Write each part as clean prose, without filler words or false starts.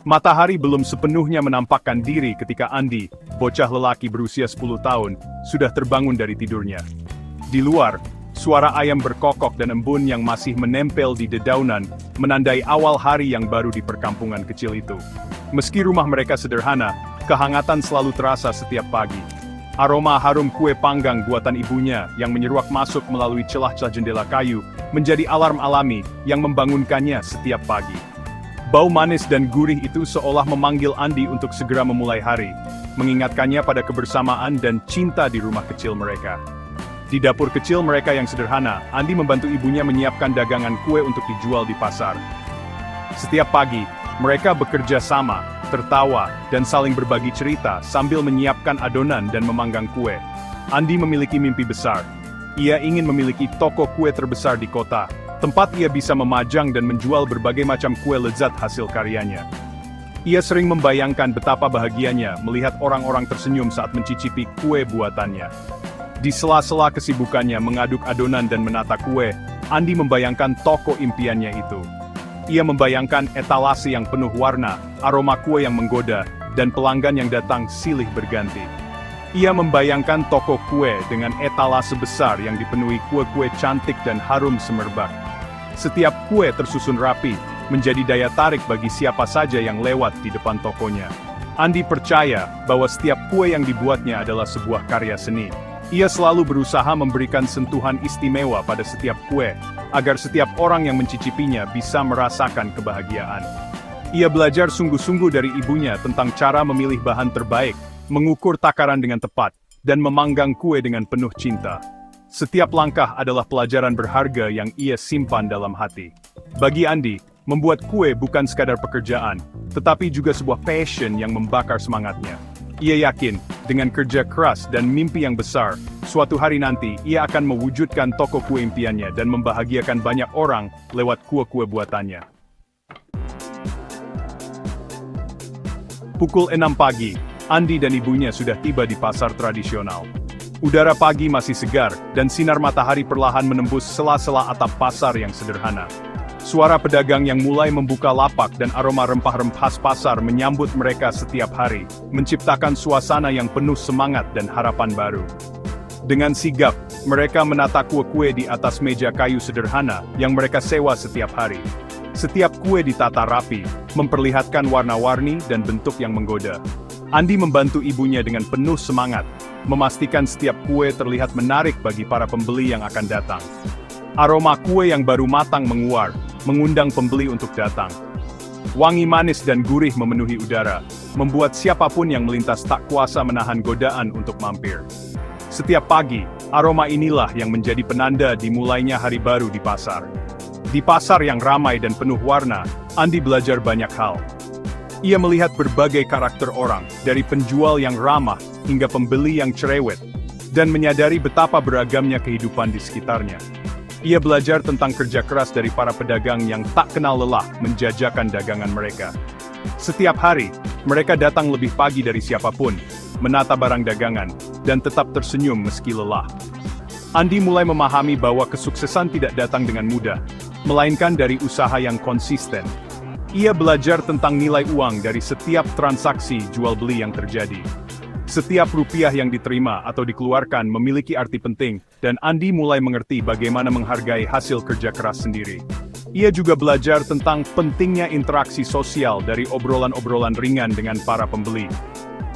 Matahari belum sepenuhnya menampakkan diri ketika Andi, bocah lelaki berusia 10 tahun, sudah terbangun dari tidurnya. Di luar, suara ayam berkokok dan embun yang masih menempel di dedaunan, menandai awal hari yang baru di perkampungan kecil itu. Meski rumah mereka sederhana, kehangatan selalu terasa setiap pagi. Aroma harum kue panggang buatan ibunya yang menyeruak masuk melalui celah-celah jendela kayu, menjadi alarm alami yang membangunkannya setiap pagi. Bau manis dan gurih itu seolah memanggil Andi untuk segera memulai hari, mengingatkannya pada kebersamaan dan cinta di rumah kecil mereka. Di dapur kecil mereka yang sederhana, Andi membantu ibunya menyiapkan dagangan kue untuk dijual di pasar. Setiap pagi, mereka bekerja sama, tertawa, dan saling berbagi cerita sambil menyiapkan adonan dan memanggang kue. Andi memiliki mimpi besar. Ia ingin memiliki toko kue terbesar di kota, tempat ia bisa memajang dan menjual berbagai macam kue lezat hasil karyanya. Ia sering membayangkan betapa bahagianya melihat orang-orang tersenyum saat mencicipi kue buatannya. Di sela-sela kesibukannya mengaduk adonan dan menata kue, Andi membayangkan toko impiannya itu. Ia membayangkan etalase yang penuh warna, aroma kue yang menggoda, dan pelanggan yang datang silih berganti. Ia membayangkan toko kue dengan etalase besar yang dipenuhi kue-kue cantik dan harum semerbak. Setiap kue tersusun rapi, menjadi daya tarik bagi siapa saja yang lewat di depan tokonya. Andi percaya bahwa setiap kue yang dibuatnya adalah sebuah karya seni. Ia selalu berusaha memberikan sentuhan istimewa pada setiap kue, agar setiap orang yang mencicipinya bisa merasakan kebahagiaan. Ia belajar sungguh-sungguh dari ibunya tentang cara memilih bahan terbaik, mengukur takaran dengan tepat, dan memanggang kue dengan penuh cinta. Setiap langkah adalah pelajaran berharga yang ia simpan dalam hati. Bagi Andi, membuat kue bukan sekadar pekerjaan, tetapi juga sebuah passion yang membakar semangatnya. Ia yakin, dengan kerja keras dan mimpi yang besar, suatu hari nanti ia akan mewujudkan toko kue impiannya dan membahagiakan banyak orang lewat kue-kue buatannya. Pukul 6 pagi, Andi dan ibunya sudah tiba di pasar tradisional. Udara pagi masih segar, dan sinar matahari perlahan menembus sela-sela atap pasar yang sederhana. Suara pedagang yang mulai membuka lapak dan aroma rempah-rempah khas pasar menyambut mereka setiap hari, menciptakan suasana yang penuh semangat dan harapan baru. Dengan sigap, mereka menata kue-kue di atas meja kayu sederhana yang mereka sewa setiap hari. Setiap kue ditata rapi, memperlihatkan warna-warni dan bentuk yang menggoda. Andi membantu ibunya dengan penuh semangat, memastikan setiap kue terlihat menarik bagi para pembeli yang akan datang. Aroma kue yang baru matang menguar, mengundang pembeli untuk datang. Wangi manis dan gurih memenuhi udara, membuat siapapun yang melintas tak kuasa menahan godaan untuk mampir. Setiap pagi, aroma inilah yang menjadi penanda dimulainya hari baru di pasar. Di pasar yang ramai dan penuh warna, Andi belajar banyak hal. Ia melihat berbagai karakter orang, dari penjual yang ramah hingga pembeli yang cerewet, dan menyadari betapa beragamnya kehidupan di sekitarnya. Ia belajar tentang kerja keras dari para pedagang yang tak kenal lelah menjajakan dagangan mereka. Setiap hari, mereka datang lebih pagi dari siapapun, menata barang dagangan, dan tetap tersenyum meski lelah. Andi mulai memahami bahwa kesuksesan tidak datang dengan mudah, melainkan dari usaha yang konsisten. Ia belajar tentang nilai uang dari setiap transaksi jual-beli yang terjadi. Setiap rupiah yang diterima atau dikeluarkan memiliki arti penting, dan Andi mulai mengerti bagaimana menghargai hasil kerja keras sendiri. Ia juga belajar tentang pentingnya interaksi sosial dari obrolan-obrolan ringan dengan para pembeli.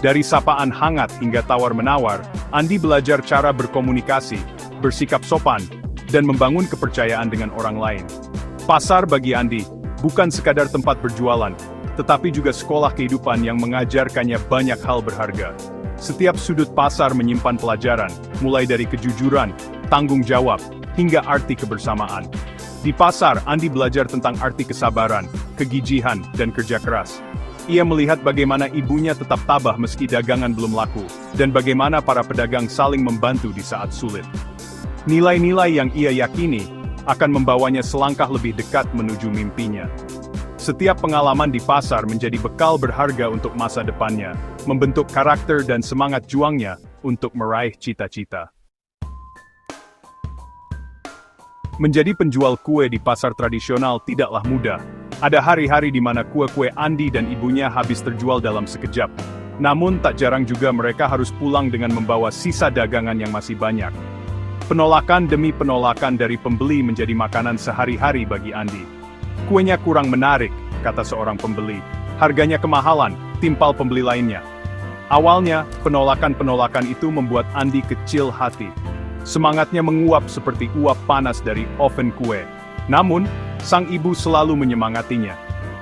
Dari sapaan hangat hingga tawar-menawar, Andi belajar cara berkomunikasi, bersikap sopan, dan membangun kepercayaan dengan orang lain. Pasar bagi Andi bukan sekadar tempat berjualan, tetapi juga sekolah kehidupan yang mengajarkannya banyak hal berharga. Setiap sudut pasar menyimpan pelajaran, mulai dari kejujuran, tanggung jawab, hingga arti kebersamaan. Di pasar, Andi belajar tentang arti kesabaran, kegigihan, dan kerja keras. Ia melihat bagaimana ibunya tetap tabah meski dagangan belum laku, dan bagaimana para pedagang saling membantu di saat sulit. Nilai-nilai yang ia yakini akan membawanya selangkah lebih dekat menuju mimpinya. Setiap pengalaman di pasar menjadi bekal berharga untuk masa depannya, membentuk karakter dan semangat juangnya untuk meraih cita-cita. Menjadi penjual kue di pasar tradisional tidaklah mudah, Ada hari-hari di mana kue-kue Andi dan ibunya habis terjual dalam sekejap. Namun tak jarang juga mereka harus pulang dengan membawa sisa dagangan yang masih banyak. Penolakan demi penolakan dari pembeli menjadi makanan sehari-hari bagi Andi. Kuenya kurang menarik, kata seorang pembeli. Harganya kemahalan, timpal pembeli lainnya. Awalnya, penolakan-penolakan itu membuat Andi kecil hati. Semangatnya menguap seperti uap panas dari oven kue. Namun, sang ibu selalu menyemangatinya.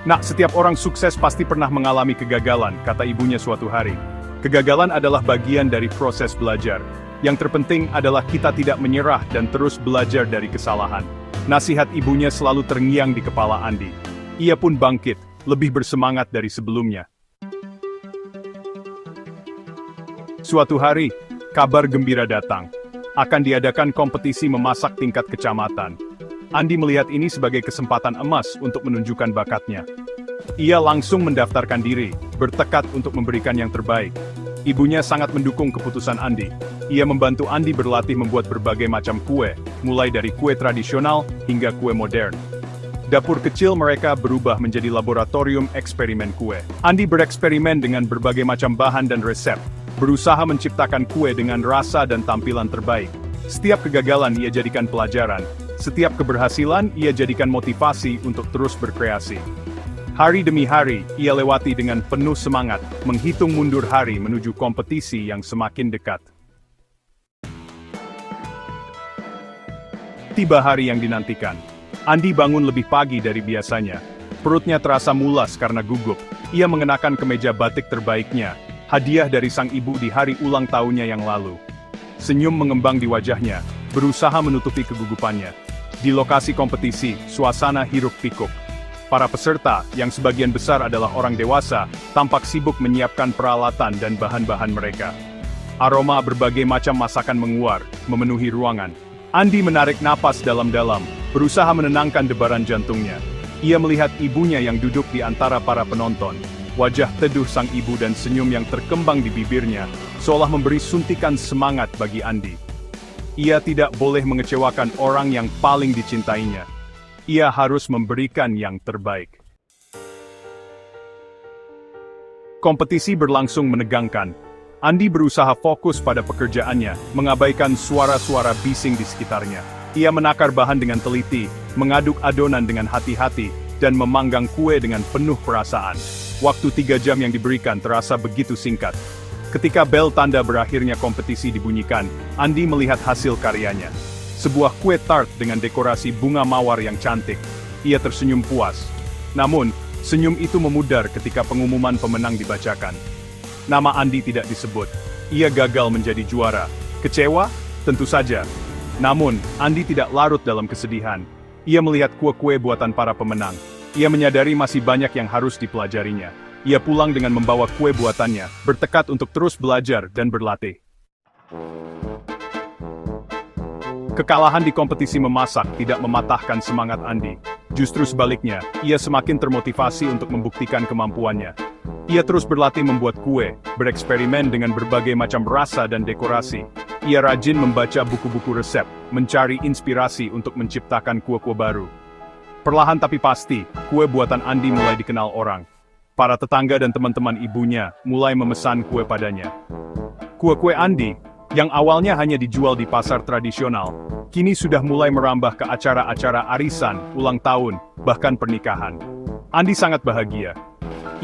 Nak, setiap orang sukses pasti pernah mengalami kegagalan, kata ibunya suatu hari. Kegagalan adalah bagian dari proses belajar. Yang terpenting adalah kita tidak menyerah dan terus belajar dari kesalahan. Nasihat ibunya selalu terngiang di kepala Andi. Ia pun bangkit, lebih bersemangat dari sebelumnya. Suatu hari, kabar gembira datang. Akan diadakan kompetisi memasak tingkat kecamatan. Andi melihat ini sebagai kesempatan emas untuk menunjukkan bakatnya. Ia langsung mendaftarkan diri, bertekad untuk memberikan yang terbaik. Ibunya sangat mendukung keputusan Andi. Ia membantu Andi berlatih membuat berbagai macam kue, mulai dari kue tradisional hingga kue modern. Dapur kecil mereka berubah menjadi laboratorium eksperimen kue. Andi bereksperimen dengan berbagai macam bahan dan resep, berusaha menciptakan kue dengan rasa dan tampilan terbaik. Setiap kegagalan ia jadikan pelajaran. Setiap keberhasilan ia jadikan motivasi untuk terus berkreasi. Hari demi hari, ia lewati dengan penuh semangat, menghitung mundur hari menuju kompetisi yang semakin dekat. Tiba hari yang dinantikan. Andi bangun lebih pagi dari biasanya. Perutnya terasa mulas karena gugup. Ia mengenakan kemeja batik terbaiknya, hadiah dari sang ibu di hari ulang tahunnya yang lalu. Senyum mengembang di wajahnya, berusaha menutupi kegugupannya. Di lokasi kompetisi, suasana hiruk-pikuk. Para peserta, yang sebagian besar adalah orang dewasa, tampak sibuk menyiapkan peralatan dan bahan-bahan mereka. Aroma berbagai macam masakan menguar, memenuhi ruangan. Andi menarik napas dalam-dalam, berusaha menenangkan debaran jantungnya. Ia melihat ibunya yang duduk di antara para penonton. Wajah teduh sang ibu dan senyum yang terkembang di bibirnya, seolah memberi suntikan semangat bagi Andi. Ia tidak boleh mengecewakan orang yang paling dicintainya. Ia harus memberikan yang terbaik. Kompetisi berlangsung menegangkan. Andi berusaha fokus pada pekerjaannya, mengabaikan suara-suara bising di sekitarnya. Ia menakar bahan dengan teliti, mengaduk adonan dengan hati-hati, dan memanggang kue dengan penuh perasaan. Waktu 3 jam yang diberikan terasa begitu singkat. Ketika bel tanda berakhirnya kompetisi dibunyikan, Andi melihat hasil karyanya. Sebuah kue tart dengan dekorasi bunga mawar yang cantik. Ia tersenyum puas. Namun, senyum itu memudar ketika pengumuman pemenang dibacakan. Nama Andi tidak disebut. Ia gagal menjadi juara. Kecewa? Tentu saja. Namun, Andi tidak larut dalam kesedihan. Ia melihat kue-kue buatan para pemenang. Ia menyadari masih banyak yang harus dipelajarinya. Ia pulang dengan membawa kue buatannya, bertekad untuk terus belajar dan berlatih. Kekalahan di kompetisi memasak tidak mematahkan semangat Andi. Justru sebaliknya, ia semakin termotivasi untuk membuktikan kemampuannya. Ia terus berlatih membuat kue, bereksperimen dengan berbagai macam rasa dan dekorasi. Ia rajin membaca buku-buku resep, mencari inspirasi untuk menciptakan kue-kue baru. Perlahan tapi pasti, kue buatan Andi mulai dikenal orang. Para tetangga dan teman-teman ibunya mulai memesan kue padanya. Kue-kue Andi, yang awalnya hanya dijual di pasar tradisional, kini sudah mulai merambah ke acara-acara arisan, ulang tahun, bahkan pernikahan. Andi sangat bahagia.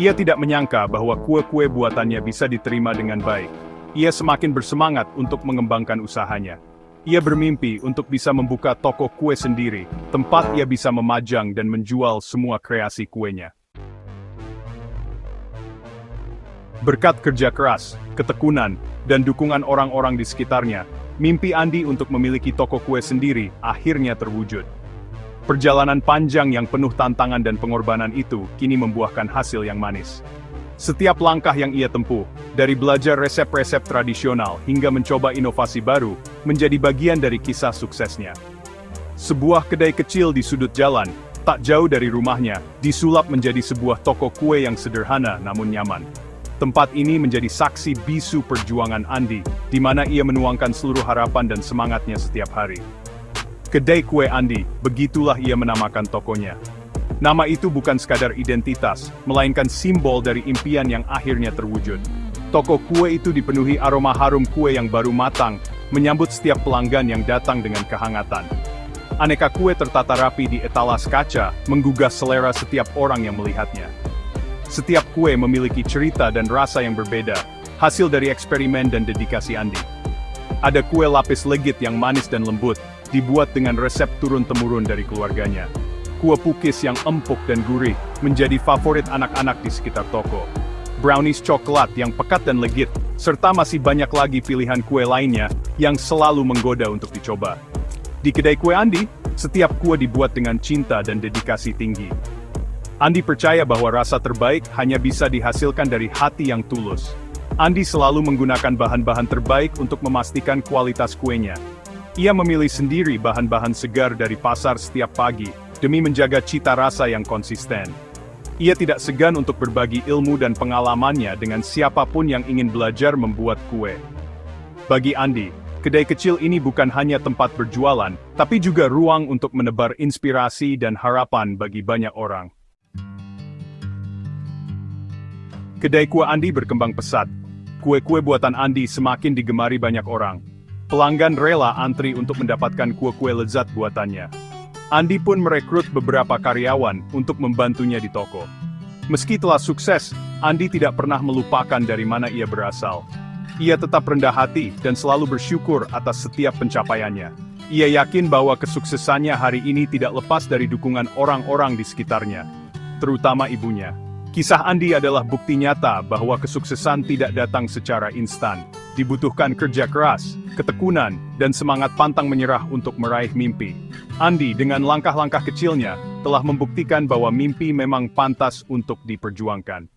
Ia tidak menyangka bahwa kue-kue buatannya bisa diterima dengan baik. Ia semakin bersemangat untuk mengembangkan usahanya. Ia bermimpi untuk bisa membuka toko kue sendiri, tempat ia bisa memajang dan menjual semua kreasi kuenya. Berkat kerja keras, ketekunan, dan dukungan orang-orang di sekitarnya, mimpi Andi untuk memiliki toko kue sendiri akhirnya terwujud. Perjalanan panjang yang penuh tantangan dan pengorbanan itu kini membuahkan hasil yang manis. Setiap langkah yang ia tempuh, dari belajar resep-resep tradisional hingga mencoba inovasi baru, menjadi bagian dari kisah suksesnya. Sebuah kedai kecil di sudut jalan, tak jauh dari rumahnya, disulap menjadi sebuah toko kue yang sederhana namun nyaman. Tempat ini menjadi saksi bisu perjuangan Andi, di mana ia menuangkan seluruh harapan dan semangatnya setiap hari. Kedai kue Andi, begitulah ia menamakan tokonya. Nama itu bukan sekadar identitas, melainkan simbol dari impian yang akhirnya terwujud. Toko kue itu dipenuhi aroma harum kue yang baru matang, menyambut setiap pelanggan yang datang dengan kehangatan. Aneka kue tertata rapi di etalas kaca, menggugah selera setiap orang yang melihatnya. Setiap kue memiliki cerita dan rasa yang berbeda, hasil dari eksperimen dan dedikasi Andi. Ada kue lapis legit yang manis dan lembut, dibuat dengan resep turun-temurun dari keluarganya. Kue pukis yang empuk dan gurih, menjadi favorit anak-anak di sekitar toko. Brownies coklat yang pekat dan legit, serta masih banyak lagi pilihan kue lainnya yang selalu menggoda untuk dicoba. Di kedai kue Andi, setiap kue dibuat dengan cinta dan dedikasi tinggi. Andi percaya bahwa rasa terbaik hanya bisa dihasilkan dari hati yang tulus. Andi selalu menggunakan bahan-bahan terbaik untuk memastikan kualitas kuenya. Ia memilih sendiri bahan-bahan segar dari pasar setiap pagi, demi menjaga cita rasa yang konsisten. Ia tidak segan untuk berbagi ilmu dan pengalamannya dengan siapapun yang ingin belajar membuat kue. Bagi Andi, kedai kecil ini bukan hanya tempat berjualan, tapi juga ruang untuk menebar inspirasi dan harapan bagi banyak orang. Kedai kue Andi berkembang pesat. Kue-kue buatan Andi semakin digemari banyak orang. Pelanggan rela antri untuk mendapatkan kue-kue lezat buatannya. Andi pun merekrut beberapa karyawan untuk membantunya di toko. Meski telah sukses, Andi tidak pernah melupakan dari mana ia berasal. Ia tetap rendah hati dan selalu bersyukur atas setiap pencapaiannya. Ia yakin bahwa kesuksesannya hari ini tidak lepas dari dukungan orang-orang di sekitarnya, terutama ibunya. Kisah Andi adalah bukti nyata bahwa kesuksesan tidak datang secara instan. Dibutuhkan kerja keras, ketekunan, dan semangat pantang menyerah untuk meraih mimpi. Andi dengan langkah-langkah kecilnya telah membuktikan bahwa mimpi memang pantas untuk diperjuangkan.